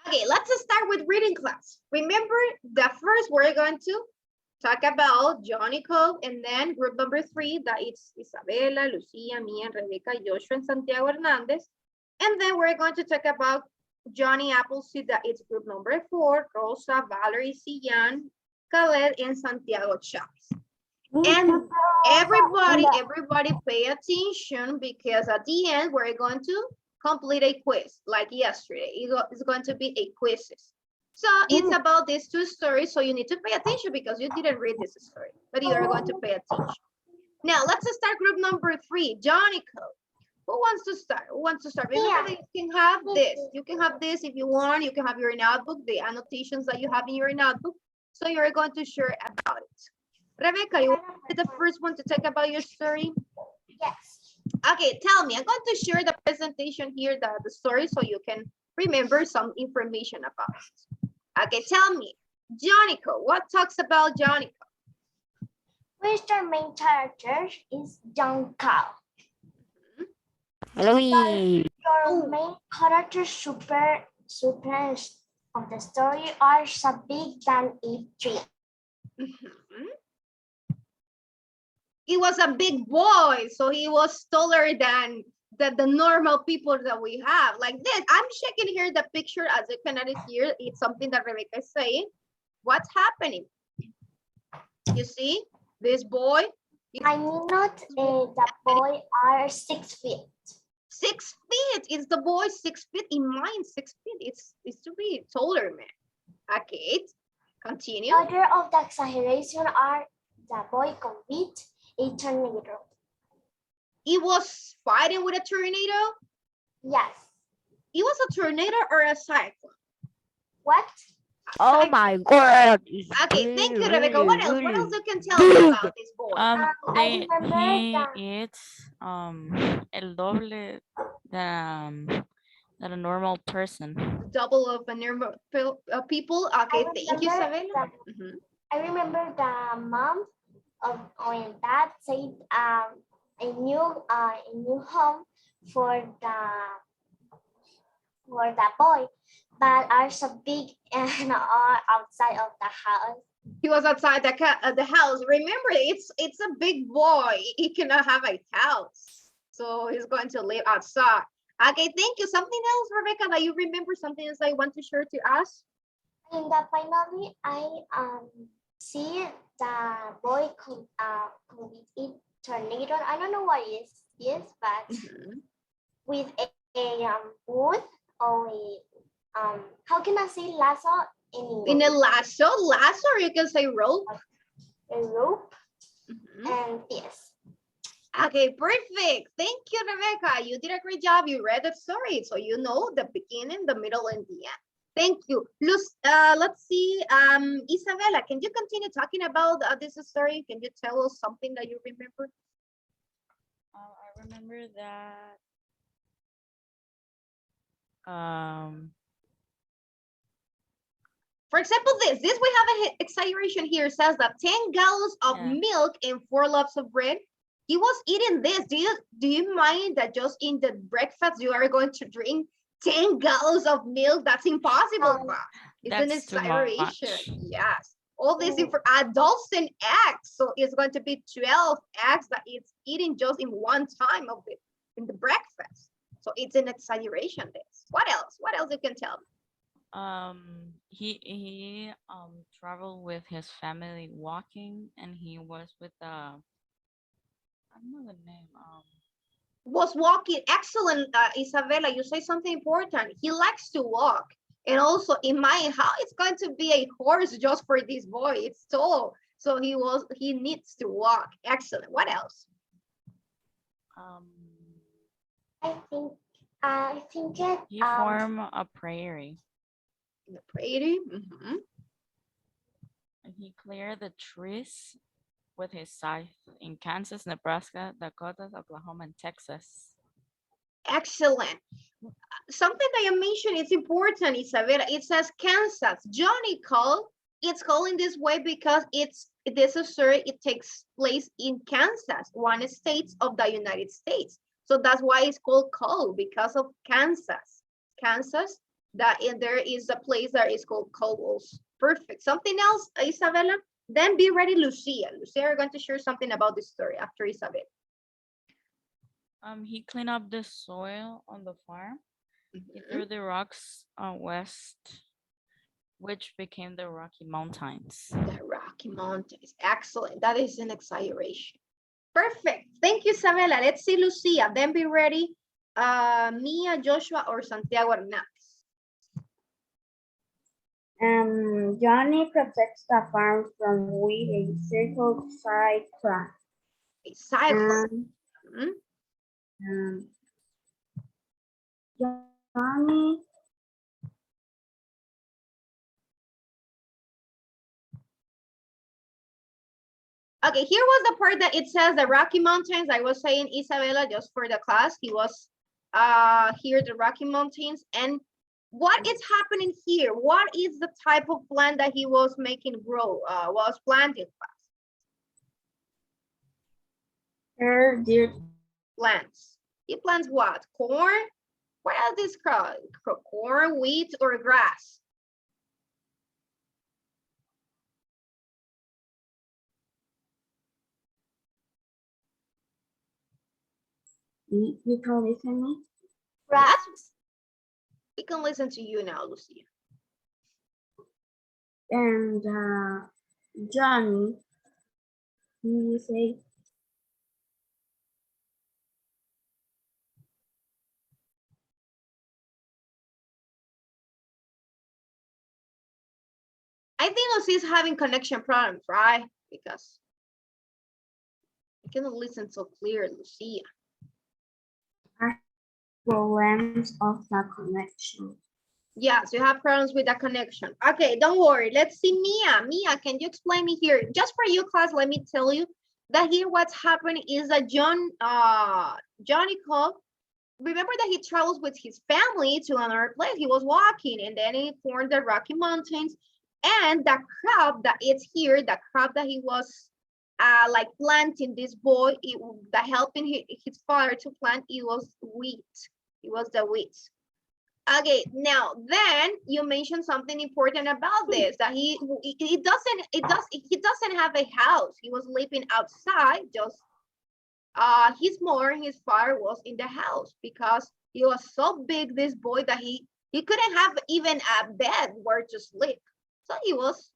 Okay, let's start with reading class. Remember, the first we're going to talk about Johnny Cole, and then group number 3, that is Isabela, Lucia, me, and Rebecca, Joshua, and Santiago Hernandez. And then we're going to talk about Johnny Appleseed, that is group number 4, Rosa, Valerie, Sian, Khaled, and Santiago Chavez. And everybody pay attention, because at the end, we're going to complete a quiz like yesterday. It's going to be a quizzes. So it's about these 2 stories. So you need to pay attention because you didn't read this story, but you are going to pay attention. Now let's start group number 3, Johnny Code. Who wants to start? Who wants to start? Remember, you can have this. You can have this if you want. You can have your notebook, the annotations that you have in your notebook. So you're going to share about it. Rebecca, you want to be the first one to talk about your story? Yes. Okay, tell me. I'm going to share the presentation here, the story, so you can remember some information about it. Okay, tell me. Johnnyco, what talks about Johnnyco? Which the main character is John Cow. Hello. Your main character super of the story are so big than a tree. He was a big boy, so he was taller than the normal people that we have. Like this, I'm checking here the picture, as you cannot hear. It's something that Rebecca is saying. What's happening? You see, this boy. I mean, not the boy are 6 feet. 6 feet. It's the boy 6 feet. In mine, 6 feet. It's to be taller, man. Okay, continue. Other of the exaggeration are the boy can beat a tornado. He was fighting with a tornado? Yes. It was a tornado or a cyclone? What? Oh my God. Okay, thank you, Rebecca. What else? What else you can tell me about this boy? He eats el doble than a normal person. Double of a normal people. Okay, thank you, Isabella. I remember the mom of when dad said a new home for the boy, but are so big and are outside of the house. He was outside the house. Remember, it's a big boy. He cannot have a house, so he's going to live outside. Okay, thank you. Something else, Rebecca, that you remember? Something else I want to share to us? And finally, I see the boy could eat tornado. I don't know what it is, but with a wood or a how can I say lasso in English? In a lasso, or you can say rope. A rope. And yes. Okay, perfect. Thank you, Rebecca. You did a great job. You read the story, so you know the beginning, the middle, and the end. Thank you. Let's see. Isabella, can you continue talking about this story? Can you tell us something that you remember? I remember that for example, this we have an exaggeration here. Says that 10 gallons of milk and 4 loaves of bread. He was eating this. Do you mind that just in the breakfast you are going to drink 10 gallons of milk? That's impossible. It's an exaggeration. Yes. All this for adults and eggs. So it's going to be 12 eggs that it's eating just in one time of it in the breakfast. So it's an exaggeration. This. What else? What else you can tell me? He traveled with his family walking, and he was with I don't know the name. Was walking. Excellent, Isabella. You say something important. He likes to walk. And also in my house, it's going to be a horse just for this boy. It's tall. So he needs to walk. Excellent. What else? I think it he formed a prairie. The prairie. And he cleared the trees with his scythe in Kansas, Nebraska, Dakota, Oklahoma, and Texas. Excellent. Something that you mentioned is important, Isabella. It says Kansas. Johnny Cole, it's called in this way because this story takes place in Kansas, one state of the United States. So that's why it's called Cole, because of Kansas. Kansas, that there is a place that is called Cobbles. Perfect. Something else, Isabella? Then be ready, Lucia. Lucia, are going to share something about this story after Isabel. He cleaned up the soil on the farm. He Mhm. threw the rocks west, which became the Rocky Mountains. The Rocky Mountains. Excellent. That is an exaggeration. Perfect. Thank you, Isabella. Let's see Lucia. Then be ready. Mia, Joshua, or Santiago Hernández. Johnny protects the farm from with a circle cyclone. A cyclone. Mhm. Johnny Okay, here was the part that it says the Rocky Mountains. I was saying Isabella just for the class. He was here the Rocky Mountains. And what is happening here? What is the type of plant that he was making grow? Was planting deer plants. He plants what? Corn? What are these crops? Corn, wheat, or grass? you can listen to me. Grass. We can listen to you now, Lucia. And Johnny, he say, I think Lucia is having connection problems, right? Because I cannot listen so clear, Lucia. problems of the connection. Yes, you have problems with the connection. Okay, don't worry. Let's see Mia. Mia, can you explain me here? Just for you, class, let me tell you that here what's happening is that Johnny Cole, remember that he travels with his family to another place. He was walking and then he formed the Rocky Mountains. And the crop that is here, the crop that he was like planting, this boy, that helping his father to plant, it was wheat. It was the wheat. Okay, now then you mentioned something important about this, that he doesn't have a house. He was living outside. Just his mother and his father was in the house because he was so big, this boy, that he couldn't have even a bed where to sleep. So he was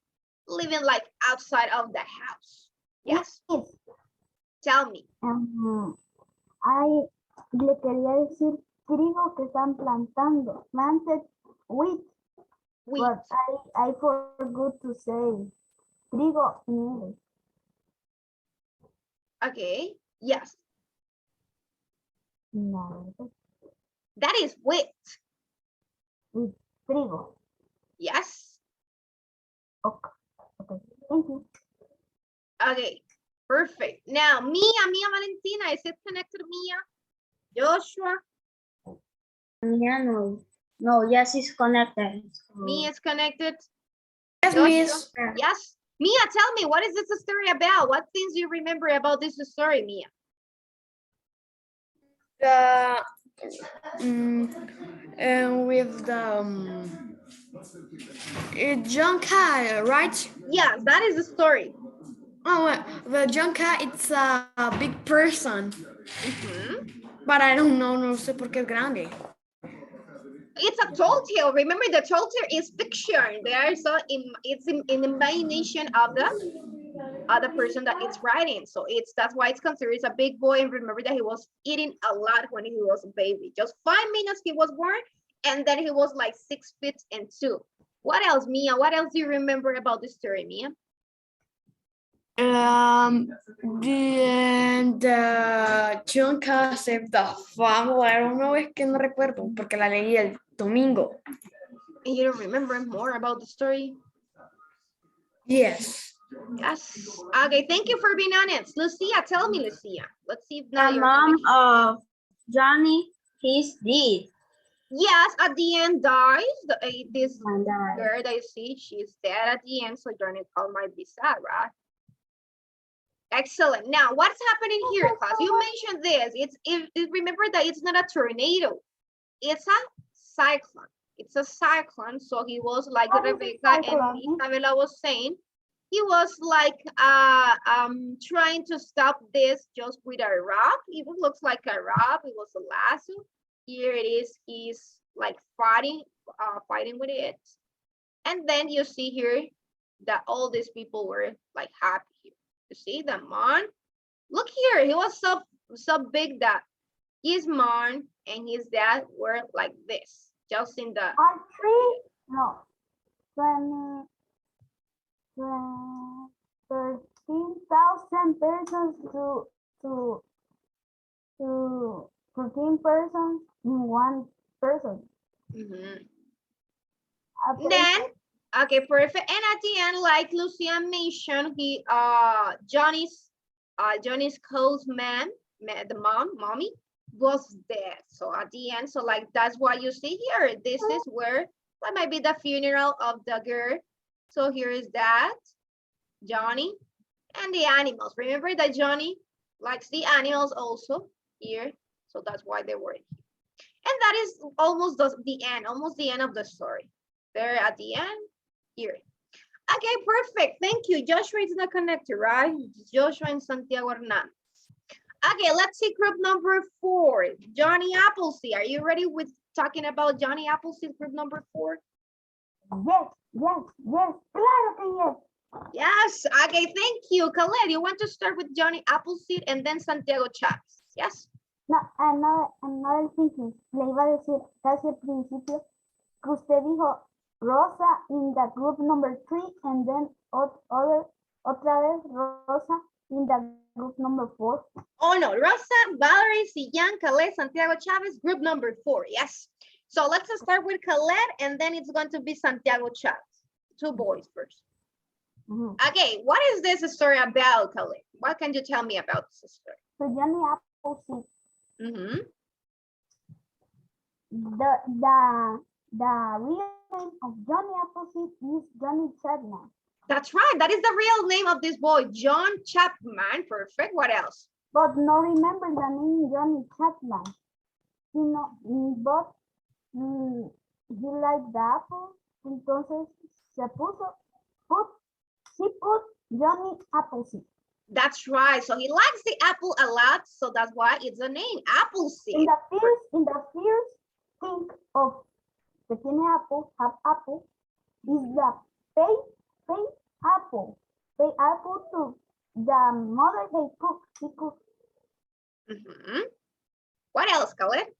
living like outside of the house. Yes. Tell me. I le quería decir trigo que están plantando, planted wheat, Wheat. but I forgot to say trigo in English. Okay. Yes. No, That is wheat. with trigo. Yes. Okay, thank you. Okay. Perfect. Now, Mia Valentina, is it connected, Mia? Joshua? Mia, no, yes, it's connected. Mia is connected. Yes, Joshua? miss. Yes. Mia, tell me, what is this story about? What things do you remember about this story, Mia? With the John cat, right? Yes, that is the story. Oh, the John cat, it's a big person, but I don't know, no sé por qué es grande. It's a tall tale. Remember, the tall tale is fiction. There, so it's in imagination of the other person that it's writing. So that's why it's considered a big boy. And remember that he was eating a lot when he was a baby. Just 5 minutes he was born, and then he was like 6 feet and 2. What else, Mia? What else do you remember about the story, Mia? The John cat saved the family. I don't know, es que no recuerdo porque la leí el domingo. And you don't remember more about the story? Yes. Yes. Okay, thank you for being honest. Lucia, tell me, Lucia. Let's see if now The you're mom connected. of Johnny, he's dead. Yes, at the end dies. This And girl that you see, she's dead at the end, so Johnny Cole might be sad, right? Excellent. Now, what's happening here, class? You mentioned this. Remember that it's not a tornado. It's a cyclone. It's a cyclone. So he was like What is a Rebecca and cyclone? Isabella was saying. He was like trying to stop this just with a rock. It looks like a rock. It was a lasso. Here it is. He's like fighting with it. And then you see here that all these people were like happy here. You see the man? Look here. He was so big that his mom and his dad were like this, just in the. On 13,000 persons to 14 persons in one person. Mhm. A Then, okay, perfect. And at the end, like Lucia mentioned, he Johnny's close man, the mommy was dead. So at the end, so like that's what you see here. This is where that might be the funeral of the girl. So here is that Johnny and the animals. Remember that Johnny likes the animals also here. So that's why they were here. And that is almost the end of the story. There at the end, here. Okay, perfect. Thank you. Joshua is the connector, right? Joshua and Santiago Hernandez. Okay, let's see group number 4. Johnny Appleseed. Are you ready with talking about Johnny Appleseed, group number 4? Yes, claro que yes. Yes, okay, thank you. Khaled, you want to start with Johnny Appleseed and then Santiago Chavez, yes? No, another thinking. Le iba a decir casi al principio que usted dijo Rosa in the group number 3 and then otra vez Rosa in the group number 4. Oh no, Rosa, Valerie, Sillan, Khaled, Santiago Chavez, group number 4, yes. So let's start with Khaled and then it's going to be Santiago Chavez. 2 boys first. Okay, what is this story about, Khaled? What can you tell me about this story? So Johnny Appleseed. The real name of Johnny Appleseed is Johnny Chapman. That's right. That is the real name of this boy, John Chapman. Perfect. What else? But no remember the name Johnny Chapman. You know, but he liked the apple. Entonces she put Johnny Appleseed. That's right. So he likes the apple a lot. So that's why it's a name, Appleseed. In the first thing of the tiene apple, have apple, is the pay apple. Pay apple to the mother he cook. What else, Khaled?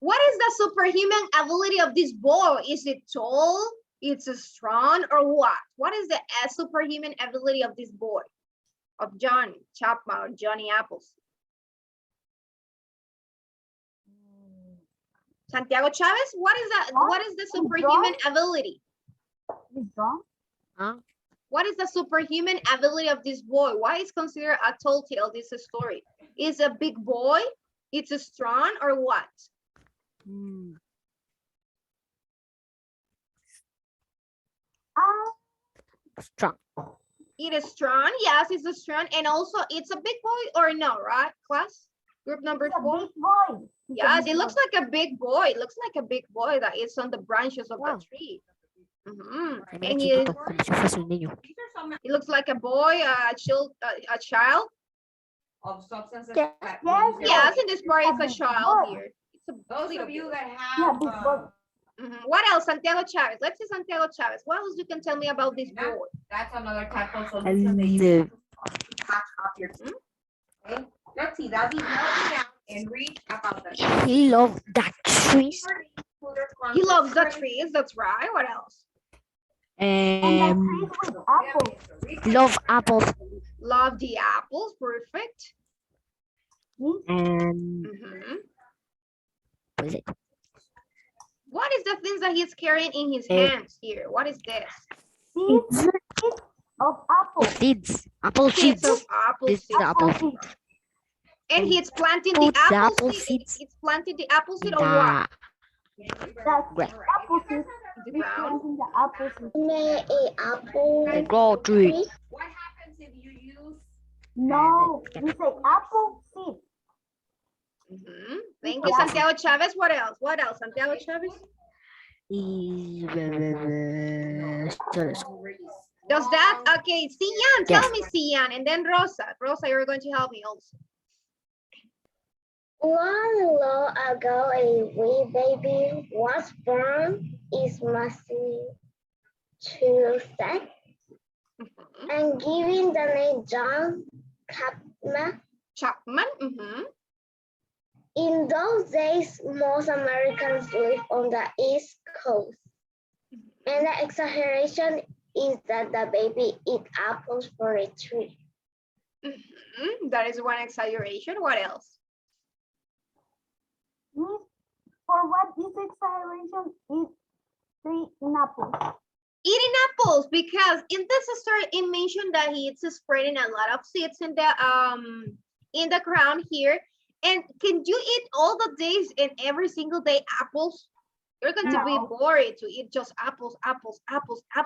What is the superhuman ability of this boy? Is it tall? It's strong or what? What is the superhuman ability of this boy? Of Johnny Chapman or Johnny Appleseed? Santiago Chavez, what is the superhuman ability? Huh? What is the superhuman ability of this boy? Why is considered a tall tale this story? Is a big boy? It's strong or what? Strong. It is strong. Yes, it's strong. And also it's a big boy or no, right? Class? Group number 4? Big boy. Yes, it looks like a big boy. It looks like a big boy that is on the branches of the tree. And he looks like a boy, a child. Of substances. Yes, Yes, in this part it's a child here. It's a Those little of you bit. that Yeah, have big boy. What else? Santiago Chavez. Let's see Santiago Chavez. What else you can tell me about this boy? that's another type of solution that you can patch up your teeth. Okay, let's see, that'll be melting out and read about the He loved that trees. He loves the trees. That's right. What else? And the trees with apples. Love apples. Love the apples. Perfect. And what is it? What is the things that he's carrying in his hands here? What is this? Seeds of apples. Seeds. Apple Seeds seeds. of apple This is seeds. the apple. Seeds. And he's planting the Put the apple apple seed. seeds. He's planting the apple seed or what? That's Great. apple seeds. The He's ground. planting the apple seeds. The grow tree. What happens if you use No, we say apple seeds. Thank you, Santiago Chavez. What else? What else, Santiago Chavez? Does that, okay, Sian, tell me Sian, and then Rosa. Rosa, you're going to help me also. One long ago, a wee baby was born. Is Massachusetts and given the name John Chapman. Chapman. In those days, most Americans lived on the East Coast. And the exaggeration is that the baby eat apples for a tree. That is one exaggeration. What else? Miss, for what is exaggeration is tree in apple? Eating apples, because in this story it mentioned that he is spreading a lot of seeds in the ground here. And can you eat all the days and every single day apples? You're going to be bored to eat just apples,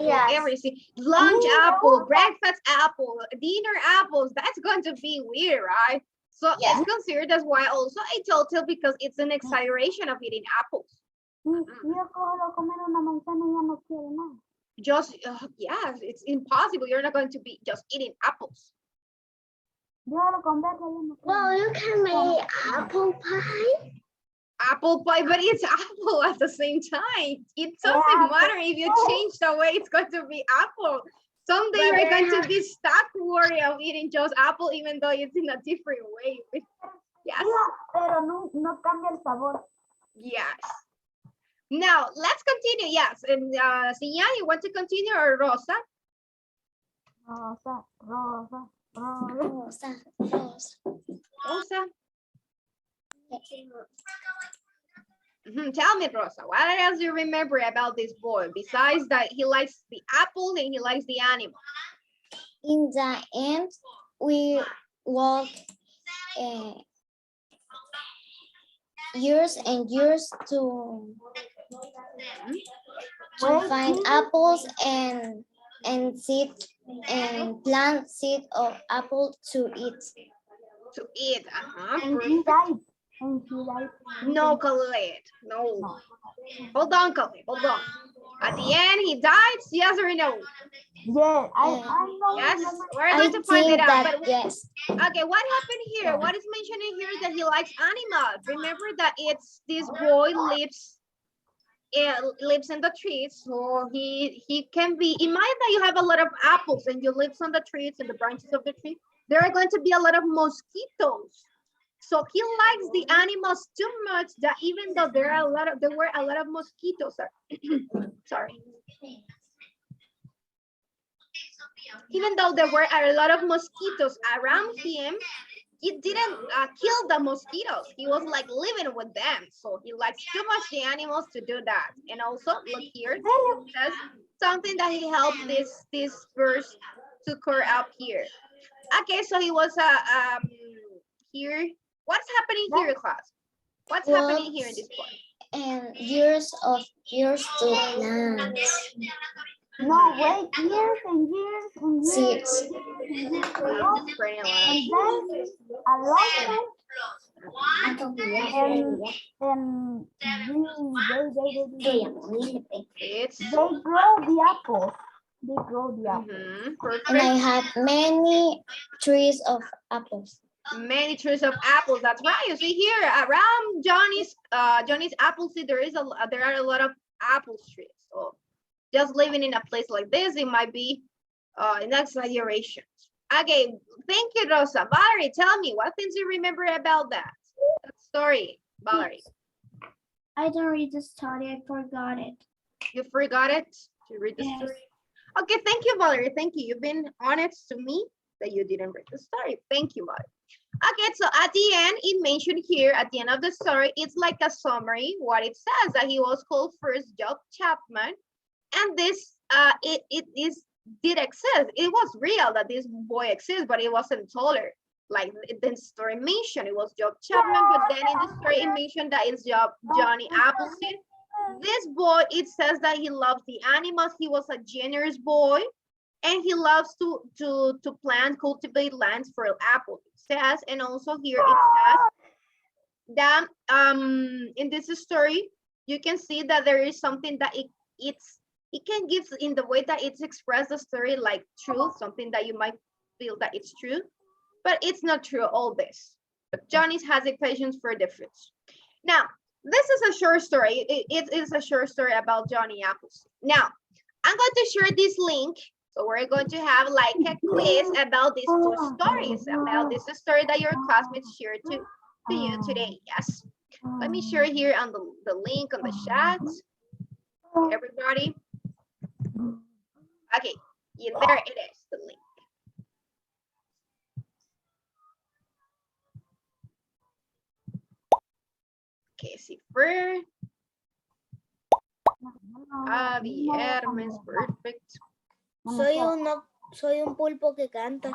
Yes. every single lunch apple, breakfast apple, dinner apples. That's going to be weird, right? So Yeah. it's considered as why also a total, because it's an exaggeration of eating apples. Si yo cojo comer una manzana y ya no quiero nada. Just yes, it's impossible. You're not going to be just eating apples. Yo lo converso y ya no quiero. Well, you can make apple pie. Apple pie, but it's apple at the same time. It doesn't matter if you change the way it's going to be apple. Someday But you're going to be stuck worry of eating just apple, even though it's in a different way. Yes. Pero no cambia el sabor. Yes. Now let's continue. Yes, and Sian, you want to continue, or Rosa? Rosa. Rosa. Tell me, Rosa, what else do you remember about this boy besides that he likes the apple and he likes the animal? In the end, we walked years and years to find apples and seed and plant seed of apple to eat. To eat, And he died. And he died. No, Khaled, no. Hold on, Khaled, hold on. At the end, he died, yes or no? Yeah, I know. Yes, we're going to find it out. But Yes. okay, what happened here? What is mentioned in here that he likes animals? Remember that it's this boy lives in the trees, so he can be. Imagine that you have a lot of apples and you live on the trees and the branches of the tree. There are going to be a lot of mosquitoes. So he likes the animals too much that even though there were a lot of mosquitoes. Sorry. Even though there were a lot of mosquitoes around him, he didn't kill the mosquitoes. He was like living with them. So he likes too much the animals to do that. And also, look here, it says something that he helped this verse to occur up here. Okay, so he was here. What's happening here, class? What's happening here in this part? And years to plant. No, wait, years and years and years. Seeds. And then Pretty a lot. a long It's they grow the apples. They grow the apples. perfect. And I have many trees of apples. Many trees of apples. That's right. You see here around Johnny's apple seed, there are a lot of apple trees. So just living in a place like this, it might be an exaggeration. Okay, thank you, Rosa. Valerie, tell me, what things you remember about that story, Valerie? I don't read the story. I forgot it. You forgot it to read the story? Okay, thank you, Valerie. Thank you. You've been honest to me that you didn't read the story. Thank you, Valerie. Okay, so at the end, it mentioned here at the end of the story, it's like a summary. What it says that he was called first John Chapman, and this it did exist. It was real that this boy exists, but it wasn't taller. Like the story mentioned, it was John Chapman, but then in the story it mentioned that it's Johnny Appleseed. This boy, it says that he loves the animals. He was a generous boy, and he loves to plant, cultivate lands for apples. It says, and also here it says that in this story, you can see that there is something that it can give in the way that it's expressed the story like truth, something that you might feel that it's true, but it's not true all this. But Johnny has equations for difference. Now, this is a short story. It is a short story about Johnny Appleseed. Now, I'm going to share this link. So we're going to have like a quiz about these two stories, about this story that your classmates shared to you today. Yes. Let me share here on the link on the chat. Everybody. Okay, yeah, there it is, the link. Okay, Cipher. Javi, Hermes, perfect. Soy un pulpo que canta.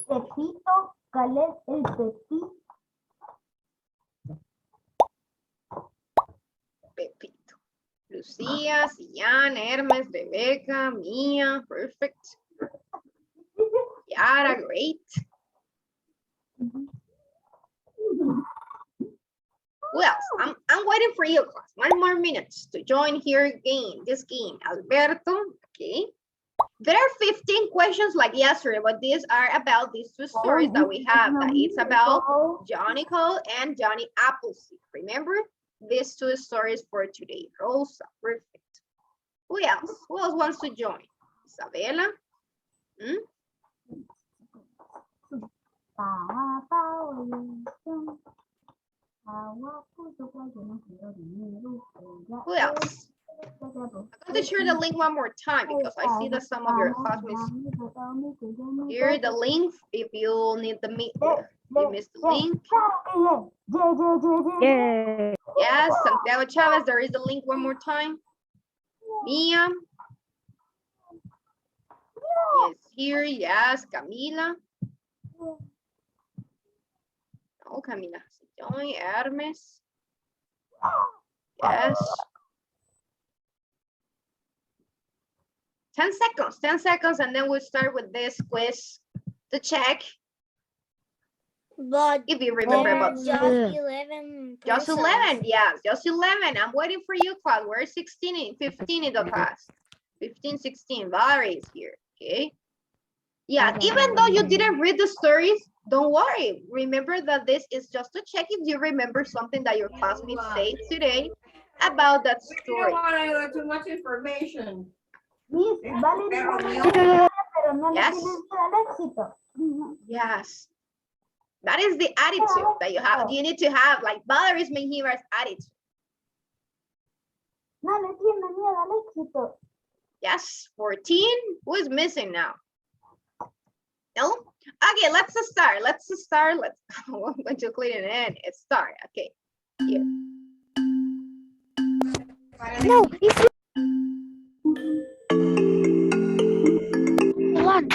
Pepito, Caleb, el Pepito. Pepito. Lucía, Cian, Hermes, Rebecca, Mia, perfect. Yara, great. Who else? I'm waiting for you, class. 1 more minute to join here again, this game. Alberto, okay. There are 15 questions like yesterday, but these are about these two stories that we have. That it's about Johnny Cole and Johnny Appleseed. Remember these two stories for today. Rosa, perfect. Who else? Who else wants to join? Isabela? Who else? I'm going to share the link one more time because I see that some of your classmates here the link if you need the meet. You missed the link. Yeah. Yes, Santiago Chavez, there is the link one more time. Mia. Yes, here, yes, Camila. Oh, Camila. Joy, Hermes. Yes. 10 seconds, and then we'll start with this quiz to check But if you remember about just school. 11. Just 11, yes, just 11. I'm waiting for you, class. We're 16 and 15 in the class. 15, 16. Valerie is here, okay? Yeah, even though you didn't read the stories, don't worry. Remember that this is just to check if you remember something that your classmates say today about that You story. don't want too much information. Miss, Valerie, pero no le Yes. tiene miedo al éxito. Yes. That is the attitude that you have. You need to have, like Valerie's main hero's attitude. No le tiene miedo al éxito. Yes, 14. Who is missing now? No? Okay, let's start. I'm going to clean it in. It's start. Okay. Here. No, it's one.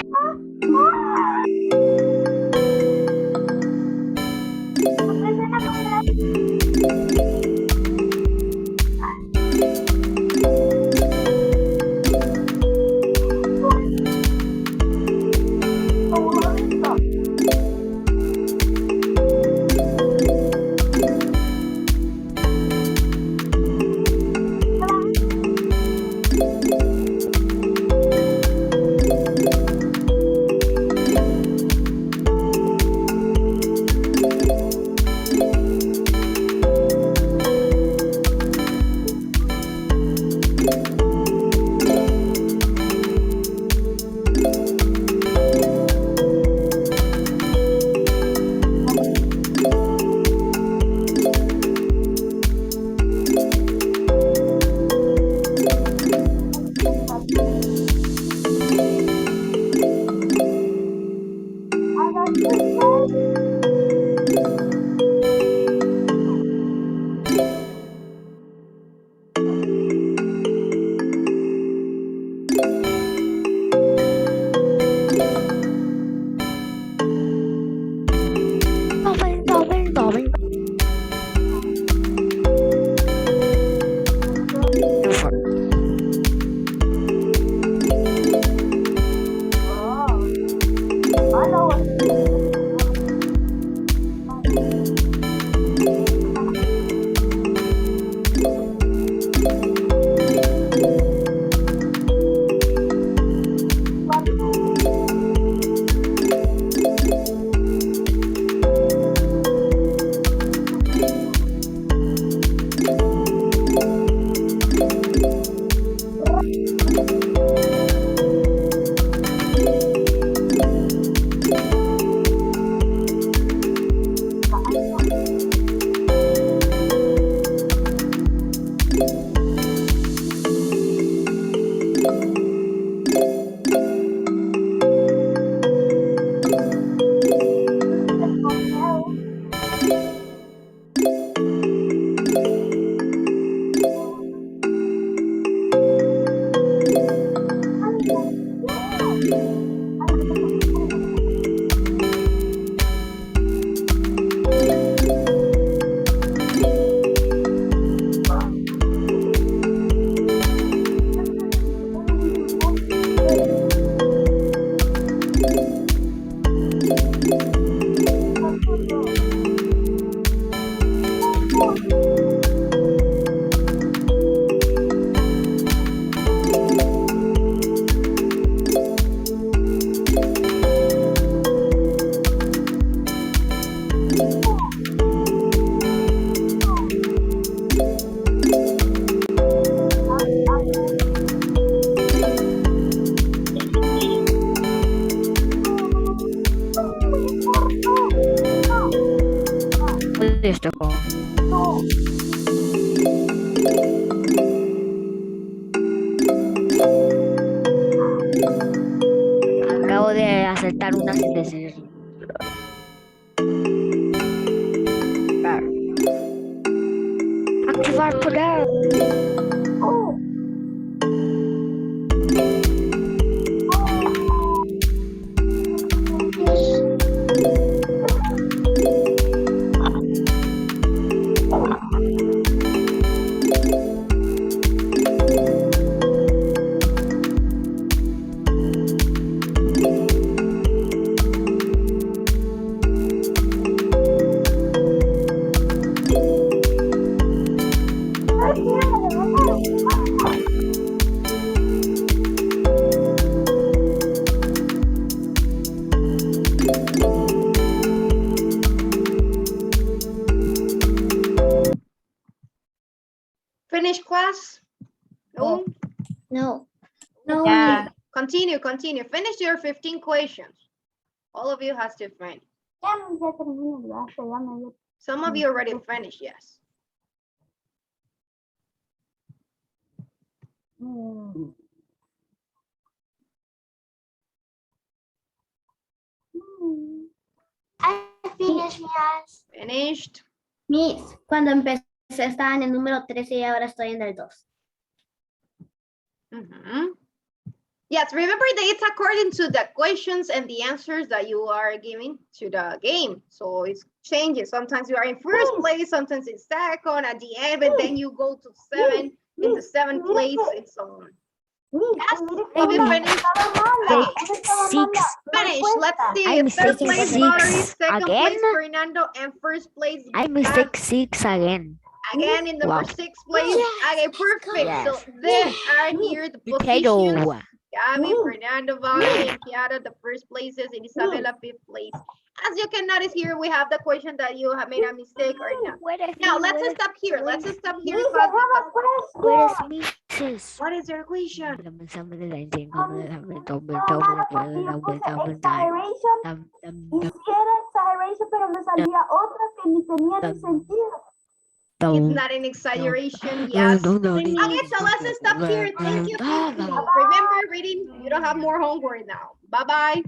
Listo. Acabo de aceptar una sin decir. Activar poder. Finish class? No? No. Okay. Continue. Finish your 15 questions. All of you has to finish. Ya terminé, ¿verdad? Ya me dio. Some of you already finished, yes. I finished, Miss. Finished. Miss, cuando empecé estaba en el número 13 y ahora estoy en el 2. Yes, remember that it's according to the questions and the answers that you are giving to the game. So it changes. Sometimes you are in first place, sometimes it's second at the end, but then you go to 7 in the 7th place and so on. Yes, have you finished? Finish. Let's see. I Third mistake place, 6 Valerie. Second again. place, Fernando. And first place, I mistake 6 again. again in number Wow. 6th place. Okay, perfect. Yes. So there are here the Potato. positions. Gabby, Fernando, Valerie, and Kiara, the first places, and Isabella, 5th place. As you can notice here, we have the question that you have made a mistake or not. Now, let's stop here. Let's stop here. Class, because- Where is Mrs.? What is your question? Acceleration hiciera exaggeration, pero me salía otra que ni tenía ni sentido. It's not an exaggeration, yes. Okay, so let's stop here. Thank you. Remember, reading, you don't have more homework now. Bye-bye.